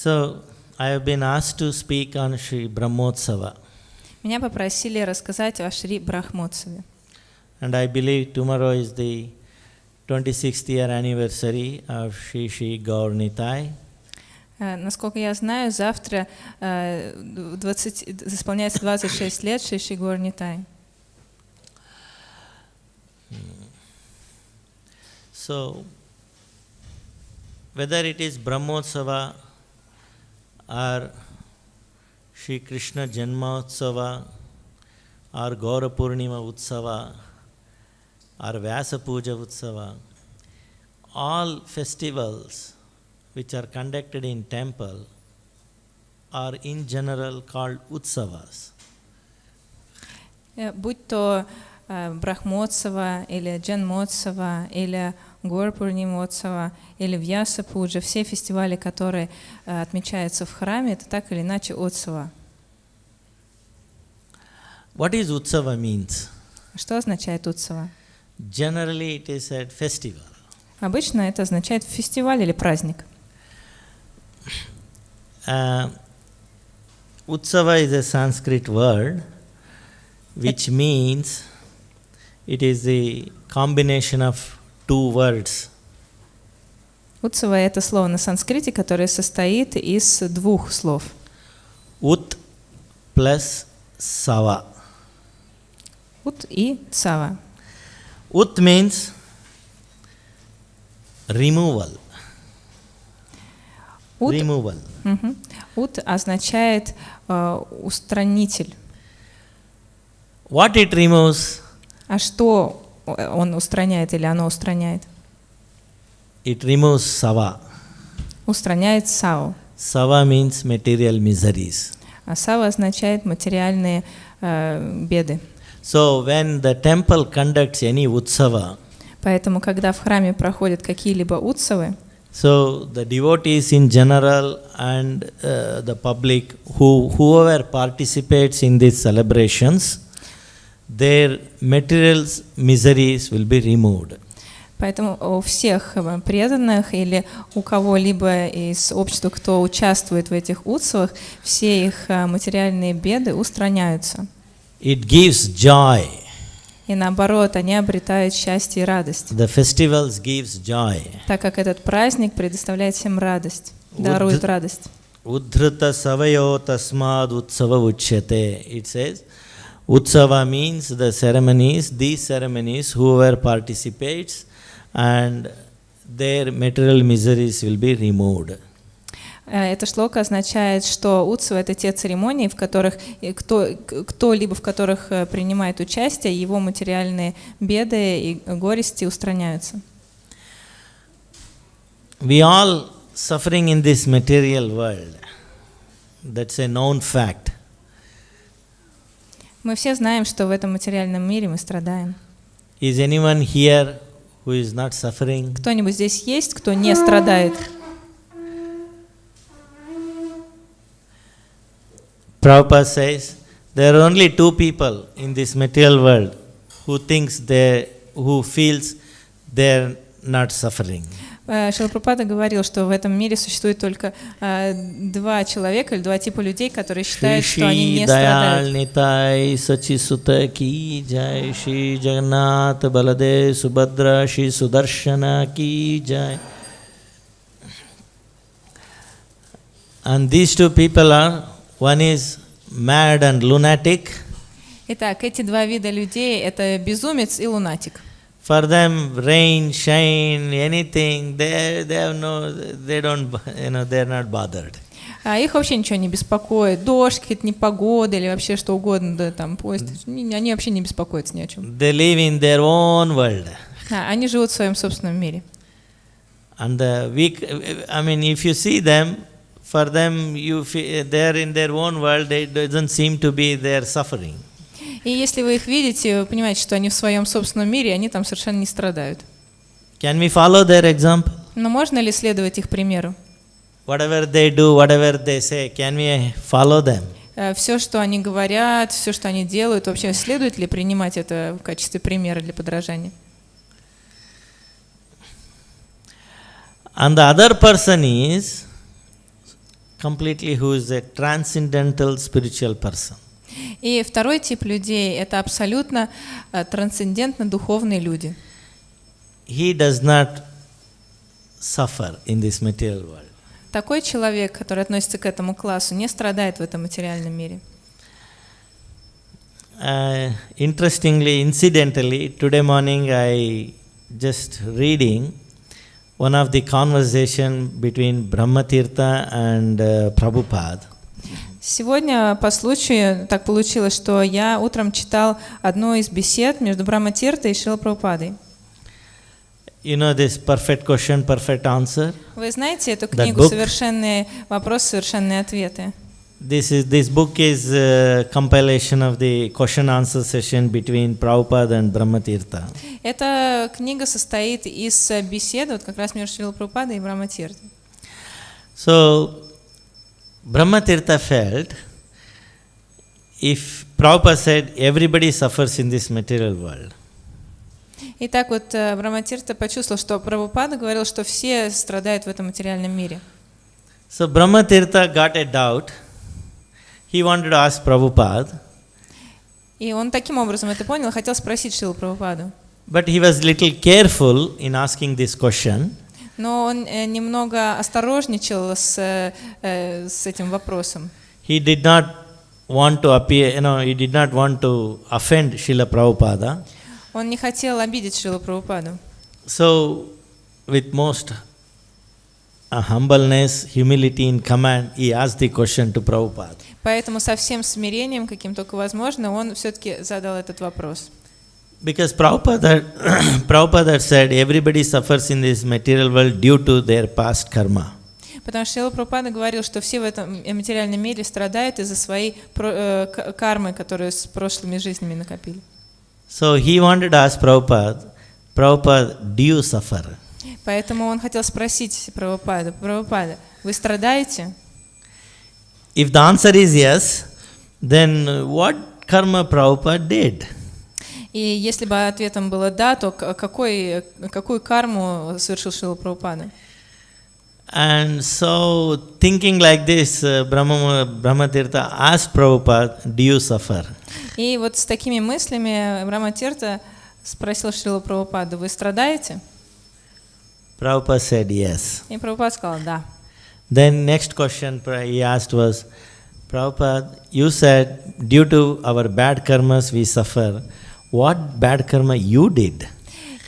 So, I have been asked to speak on Sri Brahmotsava. Меня попросили рассказать о Шри Брахмотсаве. And I believe tomorrow is the 26th year anniversary of Shri Gaur Nitai. Насколько я знаю, завтра исполняется 26 лет Шри Гаур Нитай. So, whether it is Brahmotsava or Shri Krishna Janmotsava or Gaura Purnima Utsava or Vyasa Puja Utsava, all festivals which are conducted in temple are in general called Utsavas. Будь то Брахмотсава или Джанмотсава или Гаур Пурнимотсава или Вьяса Пуджа, все фестивали, которые отмечаются в храме, это так или иначе Утсава. What is Utsava means? Что означает Утсава? Generally it is a festival. Обычно это означает фестиваль или праздник. Utsava is a Sanskrit word which means it is the combination of two words. Утсава — это слово на санскрите, которое состоит из двух слов. Ut plus sava. Ут и цава. Ut means removal. Ут, Removal. Ут означает устранитель. What it removes? А что он устраняет или оно устраняет? It removes sava. Устраняет саву. Sava means material miseries. А сава означает материальные беды. So when the temple conducts any utsava, Поэтому, когда в храме проходят какие-либо утсавы, so the devotees in general and the public, whoever participates in these celebrations, their material miseries will be removed. поэтому у всех преданных или у кого-либо из общества, кто участвует в этих утсавах, все их материальные беды устраняются. It gives joy. И наоборот, они обретают счастье и радость. The festivals gives joy. Так как этот праздник предоставляет всем радость, дарует радость. Uddhrita savayo tasmad utsava uchyate. It says, Utsava means the ceremonies, these ceremonies, whoever participates, and their material miseries will be removed. Это шлока означает, что утсава — это те церемонии, в которых кто-либо в которых принимает участие, его материальные беды и горести устраняются. We all suffering in this material world. That's a known fact. Мы все знаем, что в этом материальном мире мы страдаем. Is anyone here who is not suffering? Кто-нибудь здесь есть, кто не страдает? Prabhupada says, there are only two people in this material world who feels they're not suffering. Шрила Прабхупада говорил, что в этом мире существует только два человека или два типа людей, которые считают, что они не страдают. Nitai Sachisuta ki jai, Shri Jagannath Baladev Subhadra Shri Sudarshana ki jai. And these two people are, one is mad and lunatic. Итак, эти два вида людей — это безумец и лунатик. For them, rain, shine, anything, they're not bothered. А их вообще ничего не беспокоит. Дождь, какие-то непогоды или вообще что угодно, да, там поезд. Они вообще не беспокоятся ни о чем. They live in their own world. Они живут в своем собственном мире. And if you see them, for them, they're in their own world. It doesn't seem to be their suffering. И если вы их видите, вы понимаете, что они в своем собственном мире, они там совершенно не страдают. Can we follow their example? Но можно ли следовать их примеру? Whatever they do, whatever they say, can we follow them? Все, что они говорят, все, что они делают, вообще следует ли принимать это в качестве примера для подражания? And the other person is completely who is a transcendental spiritual person. И второй тип людей — это абсолютно трансцендентно-духовные люди. He does not suffer in this material world. Такой человек, который относится к этому классу, не страдает в этом материальном мире. Interestingly, incidentally, today morning I just reading one of the conversation between Brahmatirtha and Prabhupada. Сегодня по случаю так получилось, что я утром читал одну из бесед между Брахматиртой и Шрилой Прабхупадой. You know this perfect question, perfect answer? Вы знаете эту книгу «Совершенные вопросы, совершенные ответы»? This book is a compilation of the question-answer session between Prabhupada and Brahmatirtha. Эта книга состоит из бесед вот как раз между Шрилой Прабхупадой и Брахматиртой. So, Brahmatirtha felt, if Prabhupada said everybody suffers in this material world, Итак, вот Брахматирта почувствовал, что Прабхупада говорил, что все страдают в этом материальном мире. so Brahmatirtha got a doubt. He wanted to ask Prabhupada, И он таким образом это понял, хотел спросить Шрилу Прабхупаду. but he was little careful in asking this question. Но он немного осторожничал с этим вопросом. He did not want to appear, he did not want to offend Srila Prabhupada. Он не хотел обидеть Шрилу Прабхупаду. So, with most humbleness, humility and command, he asked the question to Prabhupada. Поэтому со всем смирением, каким только возможно, он все-таки задал этот вопрос. Because Prabhupada said everybody suffers in this material world due to their past karma. Потому что Шрила Прабхупада говорил, что все в этом материальном мире страдают из-за своей кармы, которую с прошлыми жизнями накопили. So he wanted to ask Prabhupada, do you suffer? Поэтому он хотел спросить Прабхупаду: Прабхупада, вы страдаете? If the answer is yes, then what karma Prabhupada did? И если бы ответом было да, то какую карму совершил Шрила Прабхупада? And so, thinking like this, Brahmatirtha asked Prabhupada, do you suffer? И вот с такими мыслями Брахматирта спросил Шрилу Прабхупаду: вы страдаете? Prabhupada said yes. И Прабхупада сказал да. Then next question he asked was, Prabhupada, you said due to our bad karmas we suffer. What bad karma you did?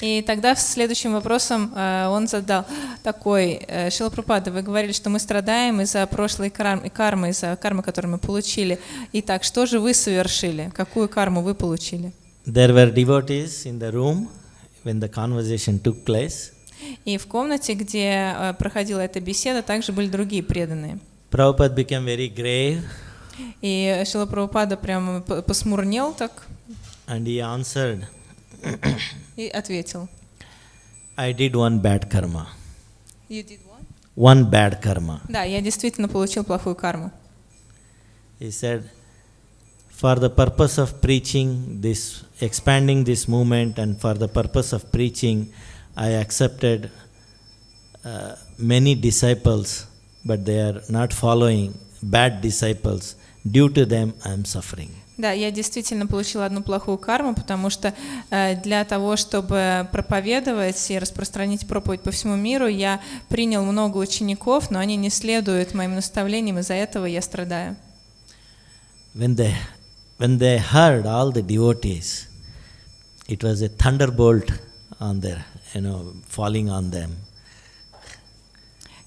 И тогда следующим вопросом он задал такой: Шрила Прабхупада, вы говорили, что мы страдаем из-за прошлой кармы, из-за кармы, которую мы получили. Итак, что же вы совершили? Какую карму вы получили? There were devotees in the room when the conversation took place. И в комнате, где проходила эта беседа, также были другие преданные. Prabhupada became very grave. И Шрила Прабхупада прямо посмурнел так. And he answered, и ответил: I did one bad karma. You did what? One bad karma. Да, я действительно получил плохую карму. He said, for the purpose of preaching this, expanding this movement, and for the purpose of preaching, I accepted many disciples, but they are not following, bad disciples. Due to them, I am suffering. Да, я действительно получила одну плохую карму, потому что для того, чтобы проповедовать и распространить проповедь по всему миру, я принял много учеников, но они не следуют моим наставлениям, из-за этого я страдаю. When they heard all the devotees, it was a thunderbolt on their, falling on them.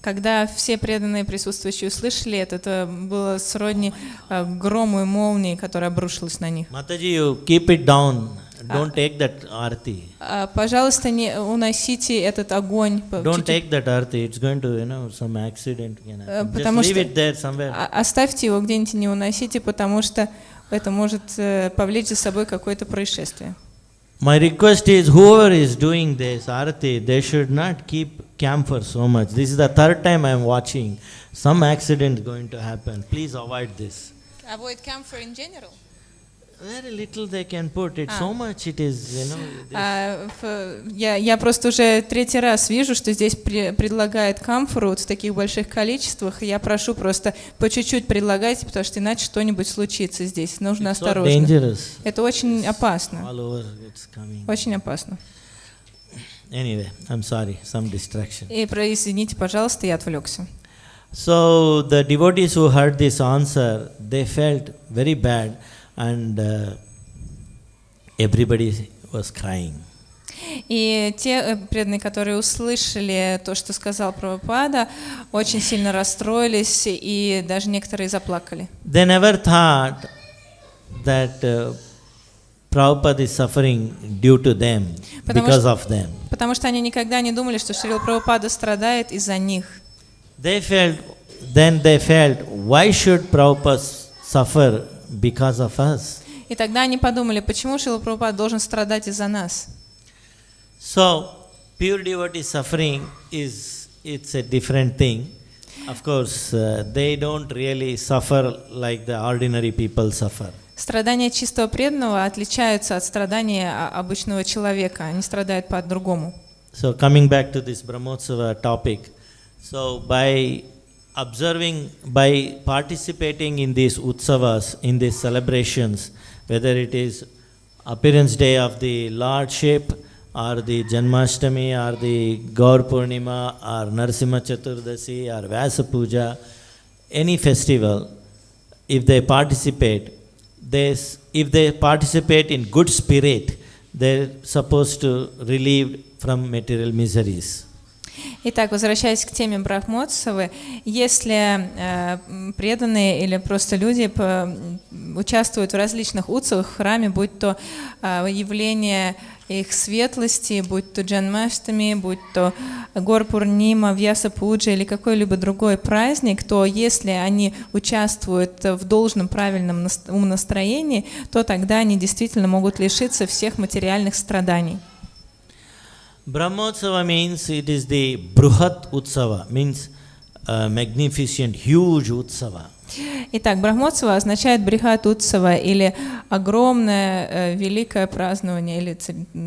Когда все преданные присутствующие услышали это было сродни грому и молнии, которая обрушилась на них. Mataji, you keep it down. Don't take that arti. Пожалуйста, не уносите этот огонь. Don't take that arti. It's going to, some accident can happen. Потому Just что leave it there somewhere. Оставьте его где-нибудь, не уносите, потому что это может повлечь за собой какое-то происшествие. My request is, whoever is doing this arati, they should not keep camphor so much. This is the third time I am watching. Some accident is going to happen. Please avoid this. Avoid camphor in general? Very little they can put. It's so much it is, you know. Я просто уже третий раз вижу, что здесь предлагает камфору вот в таких больших количествах, и я прошу просто по чуть-чуть предлагайте, потому что иначе что-нибудь случится здесь. Нужно осторожно. Это очень опасно. All over it's coming. Очень опасно. Anyway, I'm sorry, some distraction. И извините, пожалуйста, я отвлекся. So the devotees who heard this answer, they felt very bad, and everybody was crying. И те преданные, которые услышали то, что сказал Прабхупада, очень сильно расстроились, и даже некоторые заплакали. They never thought that Prabhupada is suffering due to them, because of them. Потому что они никогда не думали, что Шрила Прабхупада страдает из-за них. They felt, why should Prabhupada suffer because of us? И тогда они подумали, почему Шрила Прабхупада должен страдать из-за нас? So, pure devotee suffering it's a different thing. Of course, they don't really suffer like the ordinary people suffer. Страдания чистого преданного отличаются от страданий обычного человека. Они страдают по-другому. So, coming back to this Brahmotsava topic, so by participating in these utsavas, in these celebrations, whether it is appearance day of the Lordship, or the Janmashtami, or the Gaur Purnima, or Narasimha Chaturdasi, or Vyasa Puja, any festival, if they participate, if they participate in good spirit, they're supposed to relieve from material miseries. Итак, возвращаясь к теме Брахмотсавы, если преданные или просто люди участвуют в различных утсавах в храме, будь то явление их светлости, будь то Джанмаштами, будь то Гор Пурнима, Вьяса Пуджа или какой-либо другой праздник, то если они участвуют в должном правильном умонастроении, то тогда они действительно могут лишиться всех материальных страданий. Brahmotsava means it is the Bruhat Utsava, means magnificent, huge Utsava. Итак, Брахмотсава означает Брихат Утсава или огромное великое празднование или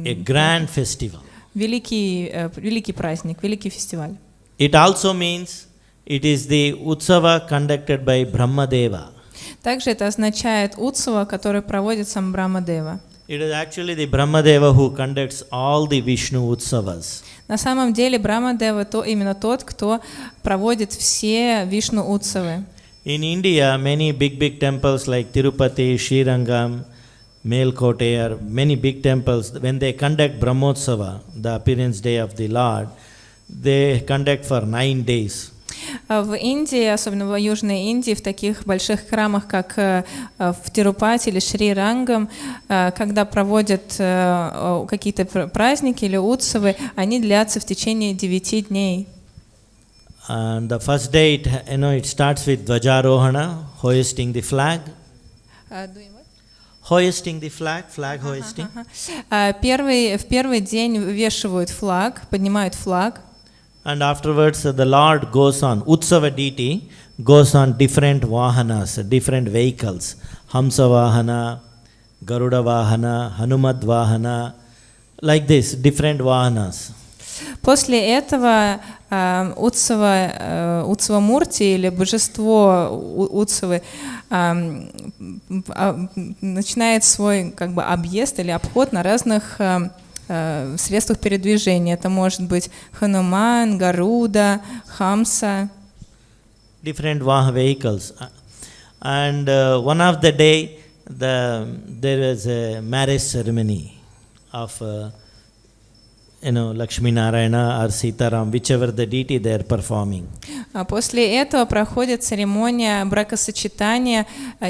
a grand festival. Великий праздник, великий фестиваль. It also means it is the Utsava conducted by Brahmadeva. Также это означает Утсава, который проводит сам Брахмадева. It is actually the Brahmadeva who conducts all the Vishnu Utsavas. На самом деле Брахмадева именно тот, кто проводит все Вишну Утсавы. In India, many big temples like Tirupati, Srirangam, Melkote, or many big temples, when they conduct Brahmotsava, the appearance day of the Lord, they conduct for 9 days. В Индии, особенно в Южной Индии, в таких больших храмах, как в Тирупати или Шри-Рангам, когда проводят какие-то праздники или утсавы, они длятся в течение 9 дней. And the first day, it starts with Dvajarohana, hoisting the flag. Hoisting the flag hoisting. В первый день вывешивают флаг, поднимают флаг. And afterwards, the Lord goes on, Utsava deity goes on different vahanas, different vehicles. Hamsa Vahana, Garuda Vahana, Hanumad Vahana, like this, different vahanas. После этого Утсава Мурти или божество Утсавы начинает свой объезд или обход на разных средствах передвижения. Это может быть Хануман, Гаруда, Хамса. Different vehicles. And one of the day, there was a marriage ceremony of Lakshmi Narayana or Sitaram, whichever the deity they are performing. После этого проходит церемония бракосочетания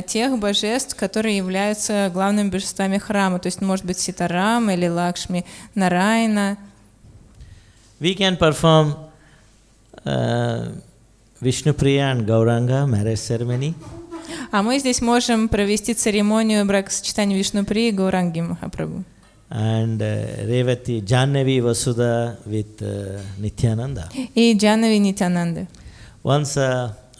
тех божеств, которые являются главными божествами храма. То есть может быть Ситарам или Лакшми Нарайана. We can perform Vishnupriya and Gauranga marriage ceremony. А мы здесь можем провести церемонию бракосочетания Вишнуприи и Гауранги Махапрабху. And Revati, Jannavi Vasudha with Nityananda. И Джаннави Нитянанды. Once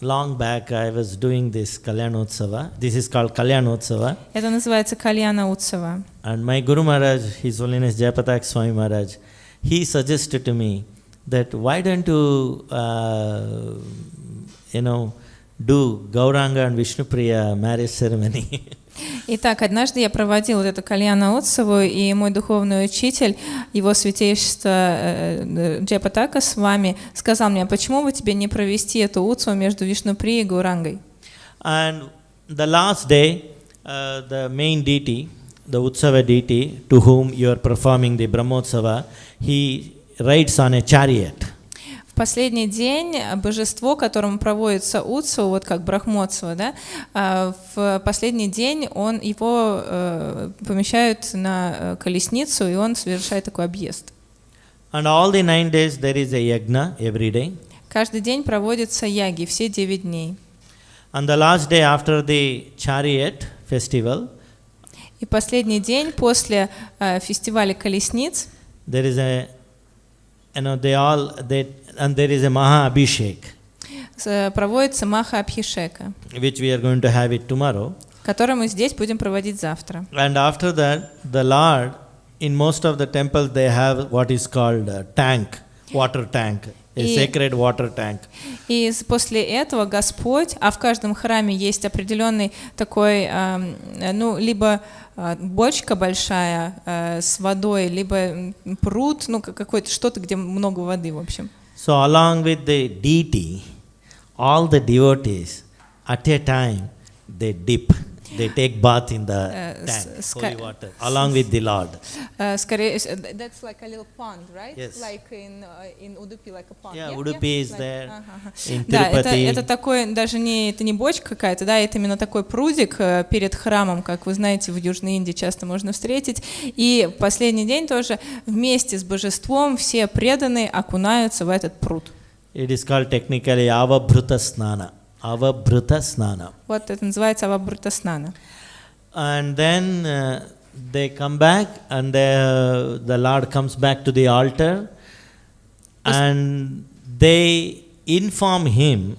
long back I was doing this Kalyanotsava. This is called Kalyanotsava. Это называется Кальяна Утсава. And my Guru Maharaj, His Holiness Jayapatak Swami Maharaj, he suggested to me that why don't you, do Gauranga and Vishnupriya marriage ceremony. Итак, однажды я проводил эту Кальяна Утсаву, и мой духовный учитель, его святейшество Джайапатака Свами, сказал мне, почему бы тебе не провести эту Утсаву между Вишнуприей и Гаурангой? And the last day, the main deity, the Utsava deity, to whom you are performing the Brahmotsava, he rides on a chariot. В последний день божество, которому проводится Утсава, вот как Брахмотсава, да, в последний день его помещают на колесницу, и он совершает такой объезд. And all the 9 days there is a yagna every day. Каждый день проводятся яги, все 9 дней. And the last day after the chariot festival, и последний день после фестиваля колесниц, there is a, and there is a Maha Abhishek, проводится Маха Абхишека, which we are going to have it tomorrow. который мы здесь будем проводить завтра. And after that, the Lord, in most of the temples, they have what is called a tank, water tank, a sacred water tank. И после этого Господь, а в каждом храме есть определенный такой, либо бочка большая с водой, либо пруд, какое-то что-то, где много воды, в общем. So along with the deity, all the devotees, at a time, they dip. They take bath in the tank, holy water, along with the Lord. Скорее, that's like a little pond, right? Yes. Like in Udupi, like a pond. Yeah, Udupi is there. In Да, Tirupati. это такой, даже это не бочка какая-то, да, это именно такой прудик перед храмом, как вы знаете, в Южной Индии часто можно встретить. И в последний день тоже вместе с божеством все преданные окунаются в этот пруд. It is called technically Avabhruta Snana. Avabhruta Snana. Вот это называется Авабхрута Снана. And then they come back, and the Lord comes back to the altar, and they inform him.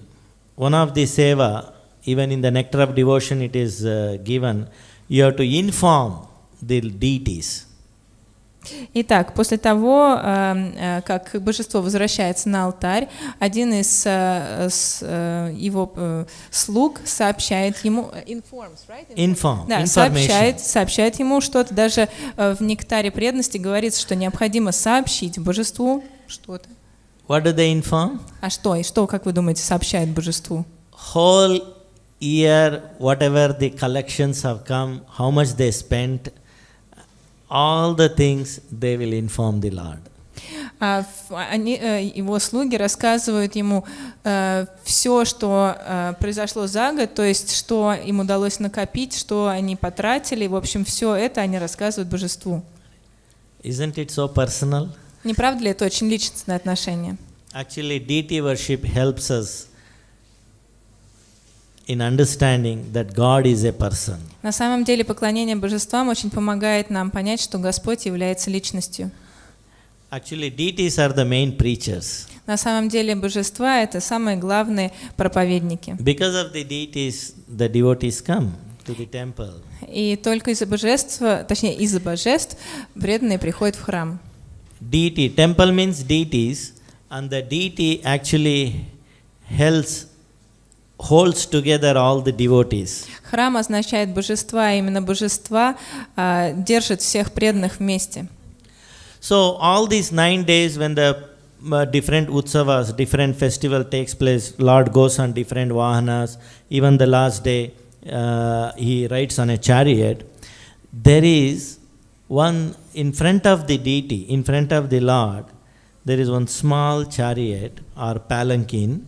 One of the seva, even in the Nectar of Devotion, it is given. You have to inform the deities. Итак, после того, как божество возвращается на алтарь, один из его слуг сообщает ему, сообщает ему что-то, даже в нектаре преданности говорится, что необходимо сообщить божеству что-то. What do they inform? А что, как вы думаете, сообщает божеству? Whole year, whatever the collections have come, how much they spent, all the things they will inform the Lord. Его слуги рассказывают ему все, что произошло за год, то есть что им удалось накопить, что они потратили, в общем, все это они рассказывают божеству. Isn't it so personal? Не правда ли это очень личностное отношение? Actually, deity worship helps us in understanding that God is a person. На самом деле поклонение божествам очень помогает нам понять, что Господь является личностью. Actually, deities are the main preachers. На самом деле божества — это самые главные проповедники. Because of the deities, the devotees come to the temple. И только из-за божества, точнее из-за божеств, преданные приходят в храм. Deity, temple means deities, and the deity actually holds together all the devotees. Храм означает божества, и именно божества держат всех преданных вместе. So all these 9 days when the different utsavas, different festival takes place, Lord goes on different vahanas, even the last day he rides on a chariot, there is one in front of the deity, in front of the Lord, there is one small chariot or palanquin.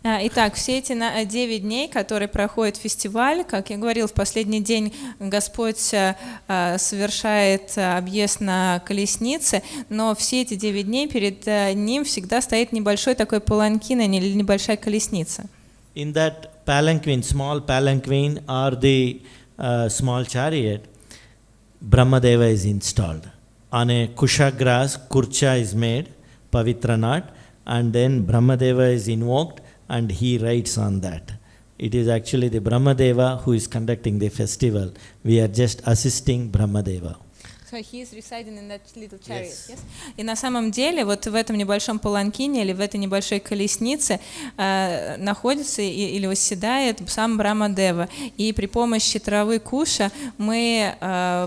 Итак, все эти 9 дней, которые проходит фестиваль, как я говорил, в последний день Господь совершает объезд на колеснице, но все эти 9 дней перед ним всегда стоит небольшой такой паланкин или небольшая колесница. In that palanquin, small palanquin or the small chariot, Brahmadeva is installed. On a kusha grass, kurcha is made, pavitra knot, and then Brahmadeva is invoked. and he rides on that. It is actually the Brahmadeva who is conducting the festival. We are just assisting Brahmadeva. So he is residing in that little chariot, yes? И на самом деле вот в этом небольшом паланкине или в этой небольшой колеснице находится или восседает сам Брамадева. И при помощи травы куша мы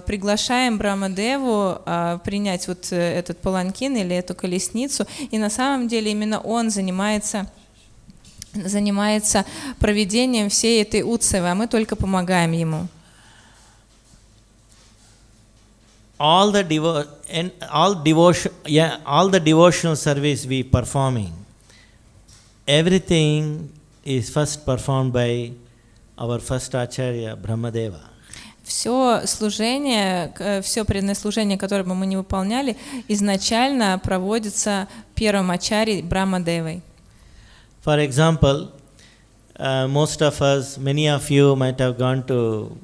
приглашаем Брамадеву принять вот этот паланкин или эту колесницу. И на самом деле именно он занимается проведением всей этой утсавы, а мы только помогаем ему. All the devotional service we performing, everything is first performed by our first Acharya, Brahmadeva. Все служение, все преданное служение, которое бы мы не выполняли, изначально проводится первым ачарьей Брамадевой. For example, most of us, many of you might have gone to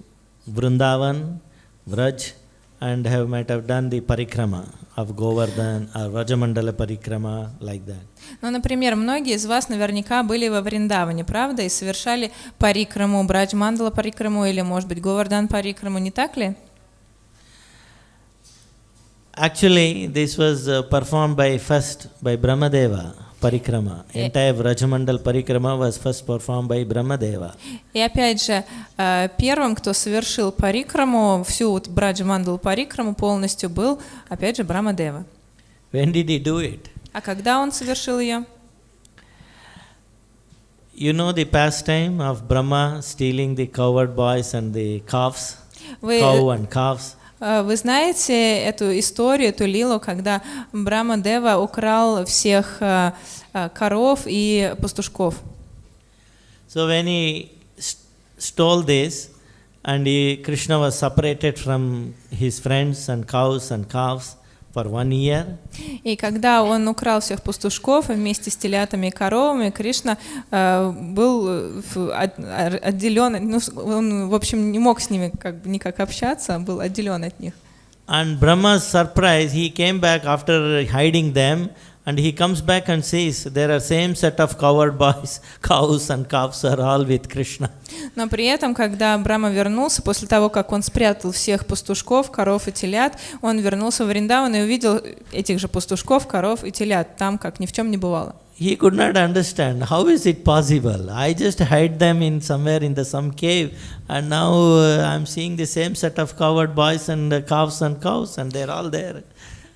Vrindavan, Vraj, and might have done the parikrama of Govardhan or Rajamandala parikrama, like that. Ну, например, многие из вас наверняка были во Вриндаване, правда, и совершали парикраму, Браджмандала парикраму или, может быть, Говардан парикраму, не так ли? Actually, this was performed by Brahmadeva. Parikrama. Entire Rajamandal Parikrama was first performed by Brahmadeva. И опять же, первым, кто совершил парикраму, всю вот Браджмандал парикраму полностью был, опять же, Брамадева. When did he do it? А когда он совершил ее? You know the pastime of Brahma stealing the cowherd boys and the calves, cow and calves. Вы знаете эту историю, эту лилу, когда Брамадева украл всех коров и пастушков? So when he stole this, and Krishna was separated from his friends and cows and calves for 1 year. И когда он украл всех пастушков вместе с телятами и коровами, Кришна был отделен, ну, он, в общем, не мог с ними никак общаться, был отделен от них. And Brahma's surprise, he came back after hiding them, and he comes back and says, there are same set of cowherd boys, cows and calves are all with Krishna. Но при этом, когда Брахма вернулся, после того, как он спрятал всех пастушков, коров и телят, он вернулся в Вриндаван и увидел этих же пастушков, коров и телят, там, как ни в чем не бывало. He could not understand, how is it possible? I just hide them in somewhere in some cave, and now I'm seeing the same set of cowherd boys and calves and cows, and they're all there.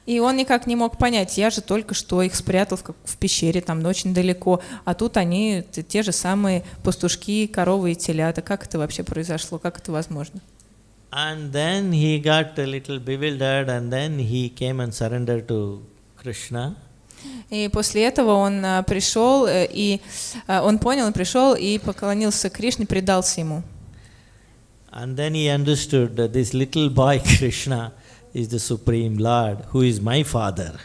И он никак не мог понять, я же только что их спрятал в пещере, там очень далеко, а тут они те же самые пастушки, коровы и телята. Как это вообще произошло, как это возможно? And then he got a little bewildered, and then he came and surrendered to Krishna. И после этого он пришел, и он понял, пришел и поклонился Кришне, предался ему. And then he understood that this little boy Krishna is the Supreme Lord, who is my father.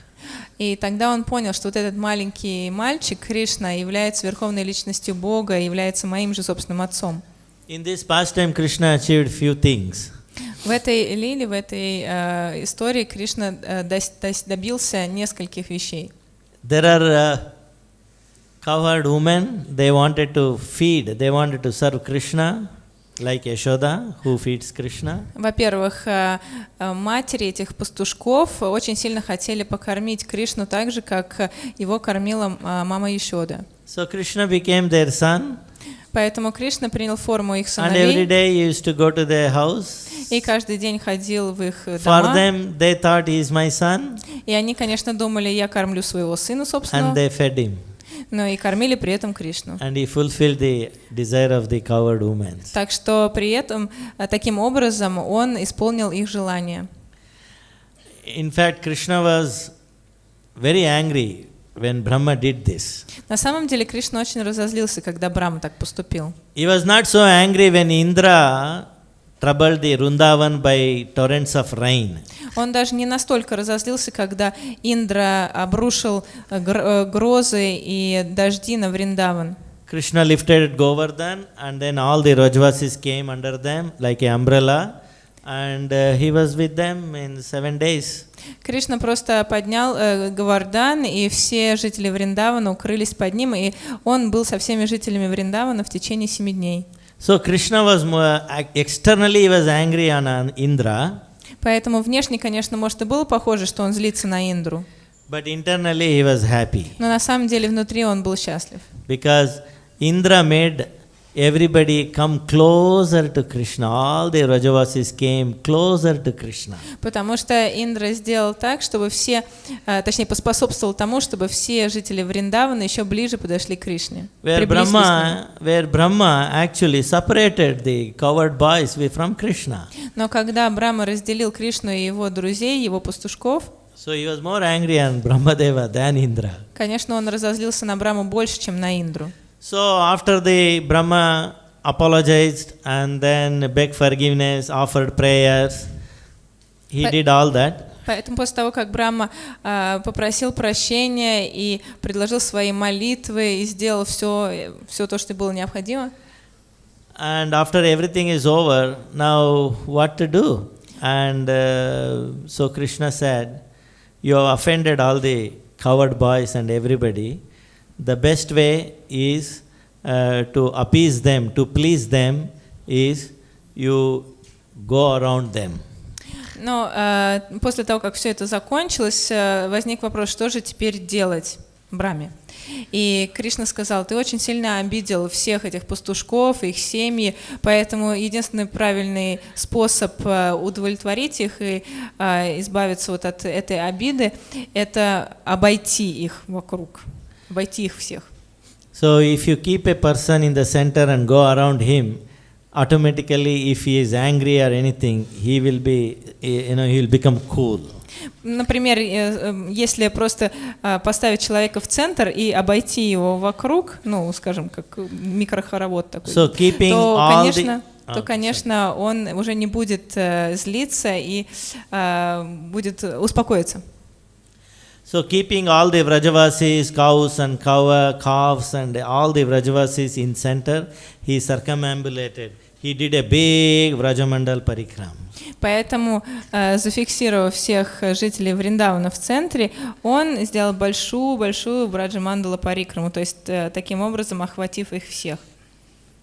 И тогда он понял, что вот этот маленький мальчик, Кришна, является верховной личностью Бога, является моим же собственным отцом. In this pastime, Krishna achieved few things. В этой лиле, в этой истории Кришна добился нескольких вещей. There are cowherd women, they wanted to feed, they wanted to serve Krishna, like Yashoda, who feeds Krishna. Во-первых, матери этих пастушков очень сильно хотели покормить Кришну так же, как его кормила мама Яшода. So Krishna became their son. Поэтому Кришна принял форму их And every сыновей. day he used to go to their house. И каждый день ходил в их For дома. them, they thought he is my son. И они, конечно, думали, я кормлю своего сына, собственно. And they fed him. Но и кормили при этом Кришну. And he fulfilled the desire of the cowherd women. Так что при этом, таким образом, он исполнил их желание. In fact, Krishna was very angry when Brahma did this. На самом деле Кришна очень разозлился, когда Брахма так поступил. He was not so angry when Indra troubled the Vrindavan by torrents of rain. Он даже не настолько разозлился, когда Индра обрушил грозы и дожди на Вриндаван. Krishna lifted Govardhan, and then all the Rajvasis came under them like an umbrella, and he was with them in 7 days. Кришна просто поднял Говардан, и все жители Вриндавана укрылись под ним, и он был со всеми жителями Вриндавана в течение 7 дней. So Krishna was more, externally he was angry on Indra. Поэтому внешне, конечно, может и было похоже, что он злится на Индру. But internally he was happy. Но на самом деле внутри он был счастлив. Because Indra made everybody come closer to Krishna. All the Rajavasis came closer to Krishna. Потому что Индра сделал так, чтобы все, точнее, поспособствовал тому, чтобы все жители Вриндавана еще ближе подошли к Кришне. Where Brahma actually separated the coward boys from Krishna. Но когда Брахма разделил Кришну и его друзей, его пастушков, so he was more angry on Brahmadeva than Indra. Конечно, он разозлился на Брахму больше, чем на Индру. So after the Brahma apologized and then begged forgiveness, offered prayers, he did all that. Поэтому после того, как Брахма попросил прощения и предложил свои молитвы и сделал все то, что было необходимо. And after everything is over, now what to do? And so Krishna said, you have offended all the coward boys and everybody. The best way is to appease them, to please them, is you go around them. Но после того, как все это закончилось, возник вопрос, что же теперь делать Брахме. И Кришна сказал: ты очень сильно обидел всех этих пастушков, их семьи, поэтому единственный правильный способ удовлетворить их и избавиться вот от этой обиды – это обойти их вокруг. Обойти их всех. So if you keep a person in the center and go around him, automatically if he is angry or anything, he will be, he will become cool. Например, если просто поставить человека в центр и обойти его вокруг, ну, скажем, как микрохоровод такой, то, конечно, он уже не будет злиться и будет успокоиться. So keeping all the Vrajavasis, cows and calves and all the Vrajavasis in center, he circumambulated. He did a big Vrajamandal parikram. Поэтому, зафиксировав всех жителей Вриндавана в центре, он сделал большую Враджамандала парикраму, то есть таким образом охватив их всех.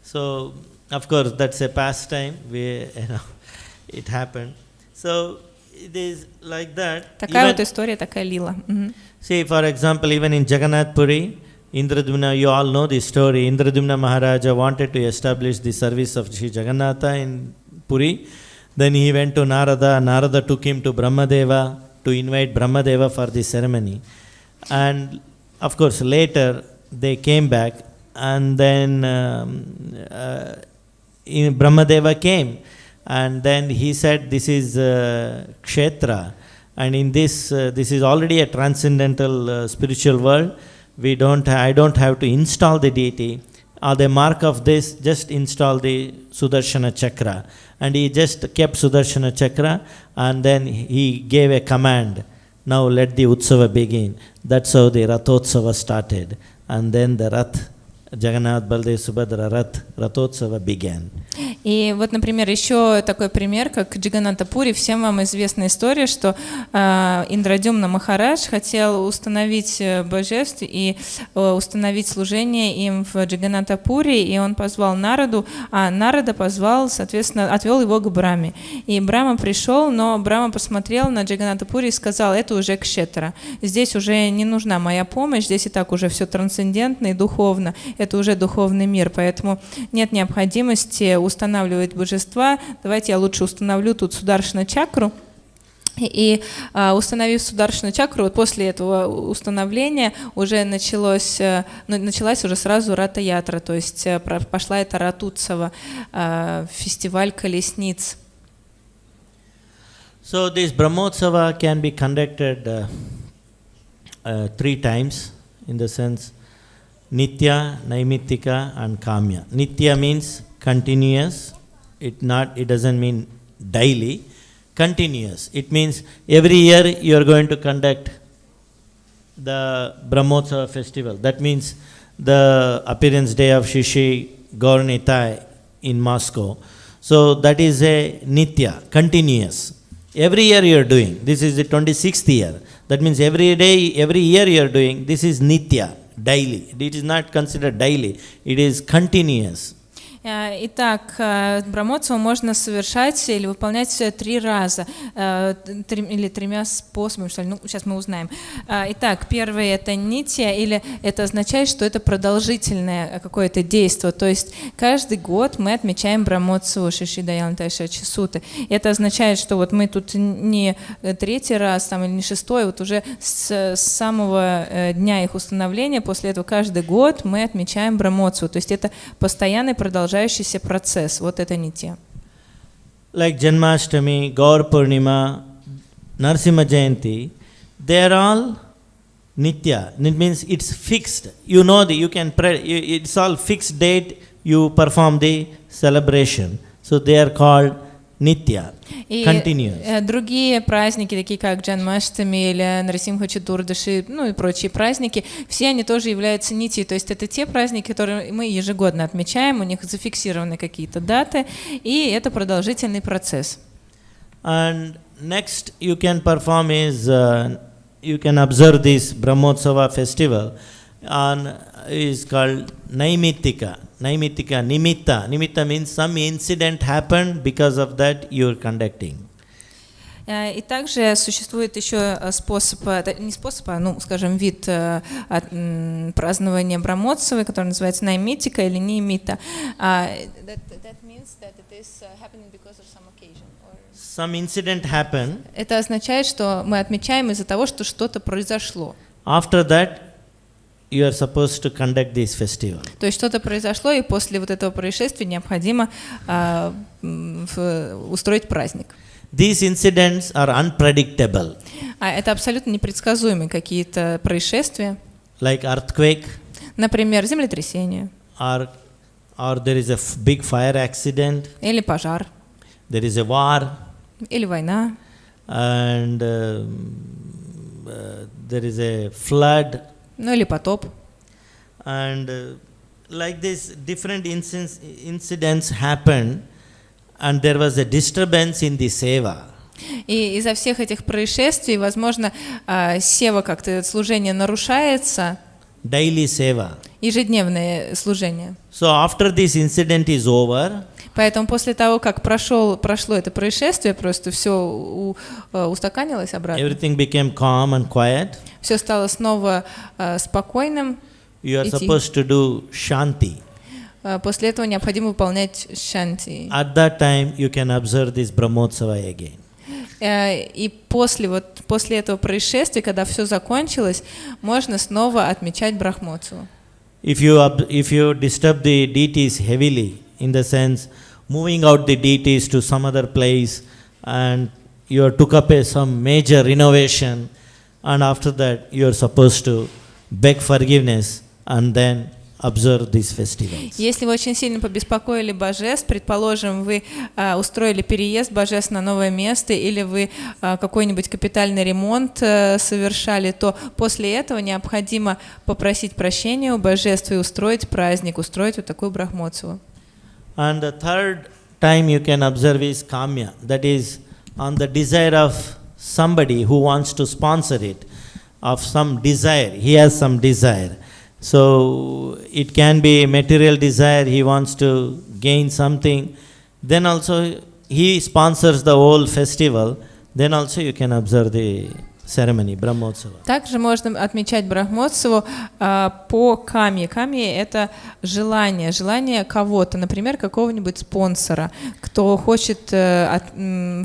So, of course, that's a pastime. It happened. So it is like that. Такая вот история, такая лила. See, for example, even in Jagannath Puri, Indradumna, you all know the story. Indradumna Maharaja wanted to establish the service of Sri Jagannatha in Puri. Then he went to Narada. Narada took him to Brahmadeva to invite Brahmadeva for the ceremony. And of course, later they came back, and then Brahmadeva came. And then he said, this is Kshetra, and in this is already a transcendental spiritual world. I don't have to install the deity. The mark of this, just install the Sudarshana Chakra. And he just kept Sudarshana Chakra, and then he gave a command, now let the Utsava begin. That's how the Rathotsava started. And then the Rath, Jagannath, Baldev, Subhadra, Rathotsava began. И вот, например, еще такой пример, как Джаганната Пури. Всем вам известна история, что Индрадюмна Махарадж хотел установить божеств и установить служение им в Джаганната Пури, и он позвал Нараду, а Нарада позвал, соответственно, отвел его к Брахме. И Брахма пришел, но Брахма посмотрел на Джаганната Пури и сказал: это уже Кшетра, здесь уже не нужна моя помощь, здесь и так уже все трансцендентно и духовно, это уже духовный мир, поэтому нет необходимости устанавливать божества, давайте я лучше установлю тут Сударшана чакру. И установив Сударшана чакру, вот после этого установления уже началась уже сразу Рата-ятра, то есть пошла эта Ратутсава, фестиваль колесниц. So this Brahmotsava can be conducted 3 times, in the sense Nitya, Naimittika and Kamya. Nitya means continuous, it doesn't mean daily. Continuous, it means every year you are going to conduct the Brahmotsava festival. That means the appearance day of Shishi Gaur Nitai in Moscow. So that is a nitya, continuous. Every year you are doing. This is the 26th year. That means every day, every year you are doing. This is nitya, daily. It is not considered daily. It is continuous. Итак, Брахмотсаву можно совершать или выполнять 3 раза, или 3 способами, что ли, ну, сейчас мы узнаем. Итак, первое — это нитья, или это означает, что это продолжительное какое-то действие, то есть каждый год мы отмечаем Брахмотсаву Шри Даял Тайшачи Суты. Это означает, что вот мы тут не 3-й раз там, или не 6-й, вот уже с самого дня их установления, после этого каждый год мы отмечаем Брахмотсаву, то есть это постоянный продолжающийся процесс, вот это нитья. Like Janmashtami, Gaur Purnima, Narasimha Jayanti, they are all nitya. It means it's fixed. You know that you can it's all fixed date you perform the celebration. So they are called nitya, continuous. И другие праздники, такие как Джанмаштами или Нарасимха Чатурдаши, ну и прочие праздники, все они тоже являются нитьей, то есть это те праздники, которые мы ежегодно отмечаем, у них зафиксированы какие-то даты, и это продолжительный процесс. And next you can perform is, you can observe this Brahmotsava festival on, is called Naimittika. Naimittika, nimitta. Nimitta means some incident happened, because of that you are conducting. И также существует еще способ, не способ, а, ну, скажем, вид празднования Брахмотсавы, который называется наймитика или нимита. That means that it is happening because of some occasion. Some incident happened. Это означает, что мы отмечаем из-за того, что что-то произошло. After that, you are supposed to conduct this festival. То есть что-то произошло, и после вот этого происшествия необходимо устроить праздник. These incidents are unpredictable. Это абсолютно непредсказуемые какие-то происшествия. Like earthquake. Например, землетрясение. Or there is a big fire accident. Или пожар. There is a war. Или война. And there is a flood. Ну или потоп. And like this, different incidents happened, and there was a disturbance in the seva. И из-за всех этих происшествий, возможно, сева как-то служение нарушается. Daily seva. Ежедневное служение. So after this incident is over, поэтому после того, как прошло это происшествие, просто все устаканилось обратно. Everything became calm and quiet. Все стало снова спокойным. You are supposed to do shanti. После этого необходимо выполнять шанти. At that time you can observe this Brahmotsava again. И после этого происшествия, когда все закончилось, можно снова отмечать Брахмотсаву. If you disturb the deities heavily, in the sense moving out the deities to some other place, and you took up some major renovation, and after that you are supposed to beg forgiveness and then observe these festivals. Если вы очень сильно побеспокоили божеств, предположим, вы устроили переезд божеств на новое место, или вы какой-нибудь капитальный ремонт совершали, то после этого необходимо попросить прощения у божеств и устроить праздник, устроить вот такую Брахмотсаву. And the third time you can observe is kamya, that is on the desire of somebody who wants to sponsor it, of some desire, he has some desire. So it can be material desire, he wants to gain something, then also he sponsors the whole festival, then also you can observe the ceremony, Brahmotsava. Также можно отмечать Брахмотсаву по камье. Камье — это желание кого-то, например, какого-нибудь спонсора, кто хочет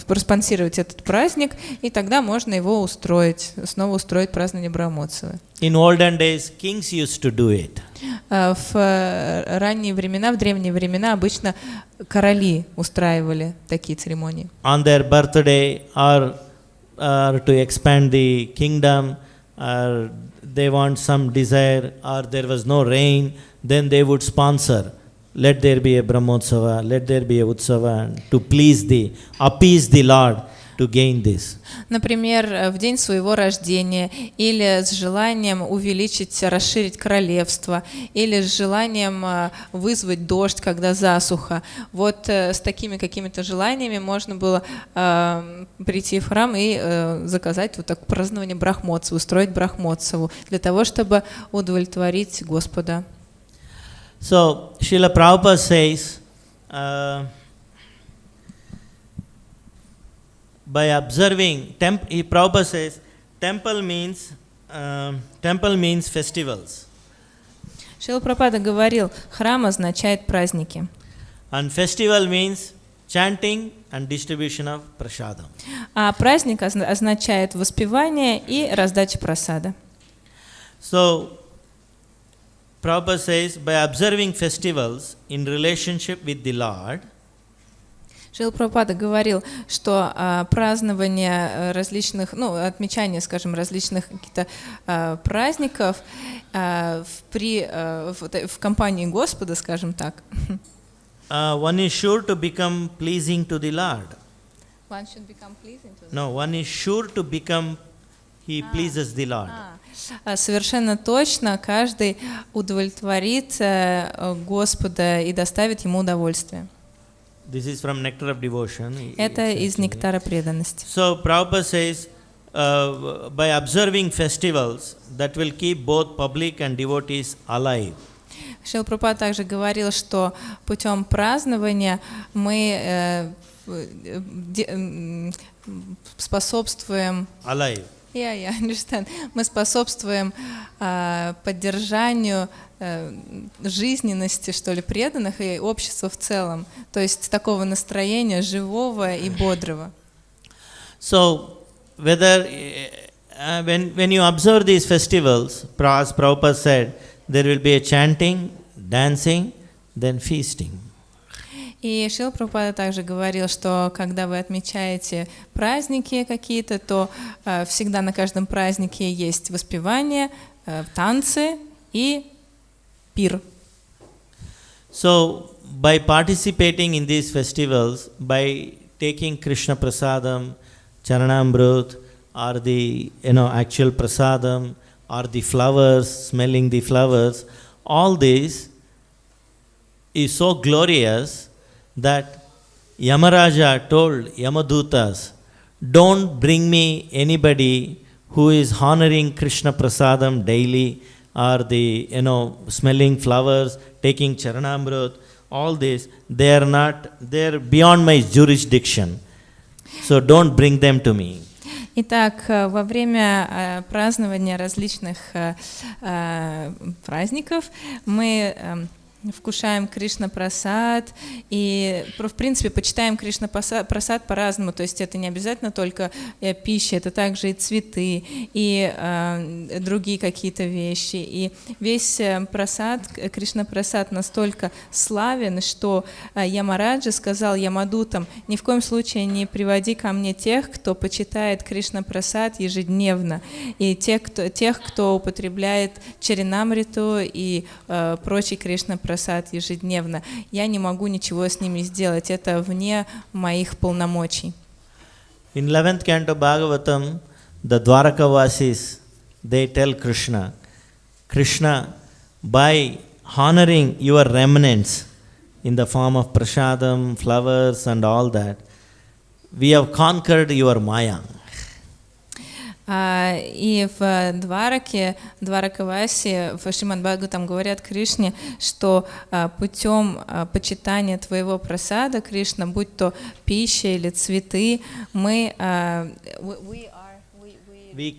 проспонсировать этот праздник, и тогда можно его снова устроить празднование Брахмотсавы. In olden days, kings used to do it. В ранние времена, в древние времена обычно короли устраивали такие церемонии. On their birthday or to expand the kingdom, or they want some desire, or there was no rain, then they would sponsor, let there be a Brahmotsava, let there be a Utsava, to appease the Lord. to gain this. Например, в день своего рождения, или с желанием увеличить, расширить королевство, или с желанием вызвать дождь, когда засуха. Вот с такими какими-то желаниями можно было прийти в храм и заказать вот так празднование Брахмотсавы, устроить Брахмотсаву, для того, чтобы удовлетворить Господа. So, Srila Prabhupada says, by observing, Prabhupada says, temple means festivals. Шрила Прабхупада говорил, храм означает праздники. And festival means chanting and distribution of prasadam. А праздник означает воспевание и раздача прасада. So, Prabhupada says, by observing festivals in relationship with the Lord, Шрила Прабхупада говорил, что празднование различных, отмечание, скажем, различных каких-то праздников в компании Господа, скажем так. One is sure to become pleasing to the Lord. One should become pleasing to the Lord. No, one is sure to become, he pleases the Lord. Совершенно точно каждый удовлетворит Господа и доставит ему удовольствие. This is from Nectar of Devotion. Это из нектара преданности. So Prabhupada says, by observing festivals, that will keep both public and devotees alive. Шрила Прабхупада также говорил, что путем празднования мы способствуем... Alive. I understand. Мы способствуем поддержанию жизненности, что ли, преданных и общества в целом. То есть такого настроения живого и бодрого. So, whether when you observe these festivals, as Prabhupada said, there will be a chanting, dancing, then feasting. И Шрила Прабхупада также говорил, что когда вы отмечаете праздники какие-то, то всегда на каждом празднике есть воспевание, танцы и пир. So, by participating in these festivals, by taking Krishna Prasadam, Charanamrut, or the actual Prasadam, or the flowers, smelling the flowers, all this is so glorious that Yamaraja told Yamadutas, don't bring me anybody who is honoring Krishna Prasadam daily, or the smelling flowers, taking Charanamrut, all this, they're beyond my jurisdiction. So don't bring them to me. Итак, во время празднования различных праздников мы вкушаем Кришна Прасад и, в принципе, почитаем Кришна Прасад по-разному, то есть это не обязательно только пища, это также и цветы, и другие какие-то вещи. И весь прасад, Кришна Прасад настолько славен, что Ямараджа сказал Ямадутам: ни в коем случае не приводи ко мне тех, кто почитает Кришна Прасад ежедневно, и тех, кто употребляет Чаринамриту и прочий Кришна Прасад ежедневно. Я не могу ничего с ними сделать, это вне моих полномочий. In 11th canto Bhagavatam, the Dwarakavasis, they tell Krishna, by honoring your remnants in the form of prasadam, flowers and all that, we have conquered your Maya. И в Дваракавасе, в Шримад Бхагаватам говорят Кришне, что путем почитания твоего прасада, Кришна, будь то пища или цветы, мы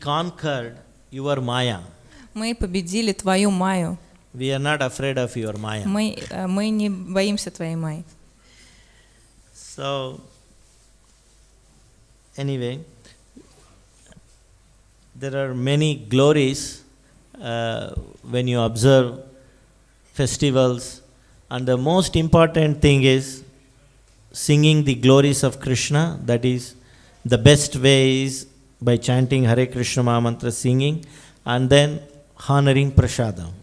conquered your Maya. Мы победили твою Майю. We are not afraid of your Maya. Мы не боимся твоей Майи. So, anyway, there are many glories when you observe festivals, and the most important thing is singing the glories of Krishna. That is, the best way is by chanting Hare Krishna Mahamantra, singing, and then honoring prasadam.